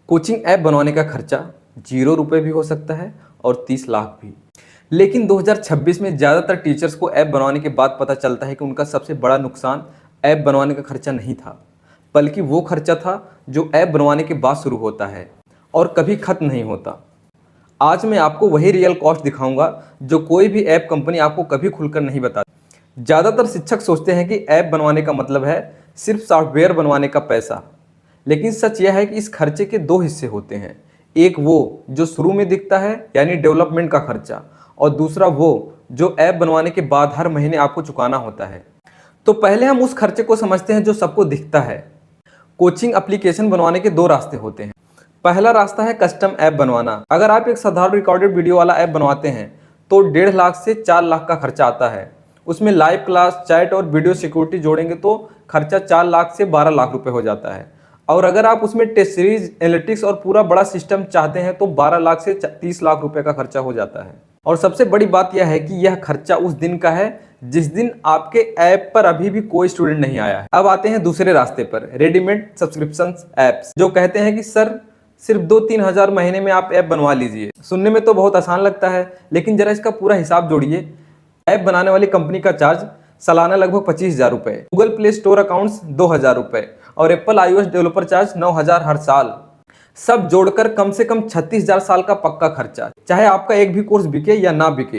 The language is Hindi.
कोचिंग ऐप बनवाने का खर्चा 0 रुपये भी हो सकता है और 30 लाख भी। लेकिन 2026 में ज़्यादातर टीचर्स को ऐप बनवाने के बाद पता चलता है कि उनका सबसे बड़ा नुकसान ऐप बनवाने का खर्चा नहीं था, बल्कि वो खर्चा था जो ऐप बनवाने के बाद शुरू होता है और कभी खत्म नहीं होता। आज मैं आपको वही रियल कॉस्ट दिखाऊंगा जो कोई भी ऐप कंपनी आपको कभी खुलकर नहीं बताती। ज़्यादातर शिक्षक सोचते हैं कि ऐप बनवाने का मतलब है सिर्फ सॉफ्टवेयर बनवाने का पैसा, लेकिन सच यह है कि इस खर्चे के दो हिस्से होते हैं। एक वो जो शुरू में दिखता है यानी डेवलपमेंट का खर्चा, और दूसरा वो जो ऐप बनवाने के बाद हर महीने आपको चुकाना होता है। तो पहले हम उस खर्चे को समझते हैं जो सबको दिखता है। कोचिंग एप्लीकेशन बनवाने के दो रास्ते होते हैं। पहला रास्ता है कस्टम ऐप बनवाना। अगर आप एक साधारण रिकॉर्डेड वीडियो वाला ऐप बनवाते हैं तो 1.5 लाख से 4 लाख का खर्चा आता है। उसमें लाइव क्लास, चैट और वीडियो सिक्योरिटी जोड़ेंगे तो खर्चा 4 लाख से 12 लाख रुपए हो जाता है। और अगर आप उसमें टेस्ट सीरीज, एनालिटिक्स और पूरा बड़ा सिस्टम चाहते हैं तो 12 लाख से 30 लाख रुपए का खर्चा हो जाता है। और सबसे बड़ी बात यह है कि यह खर्चा उस दिन का है जिस दिन आपके ऐप पर अभी भी कोई स्टूडेंट नहीं आया है। अब आते हैं दूसरे रास्ते पर, रेडीमेड सब्सक्रिप्शन ऐप्स, जो कहते हैं कि सर सिर्फ 2-3 हज़ार महीने में आप ऐप बनवा लीजिए। सुनने में तो बहुत आसान लगता है, लेकिन जरा इसका पूरा हिसाब जोड़िए। ऐप बनाने वाली कंपनी का चार्ज सालाना लगभग 25,000 रुपये, गूगल प्ले स्टोर अकाउंट्स 2,000 रुपये और एप्पल iOS डेवलपर चार्ज 9,000 हर साल। सब जोड़कर कम से कम 36,000 साल का पक्का खर्चा, चाहे आपका एक भी कोर्स बिके या ना बिके।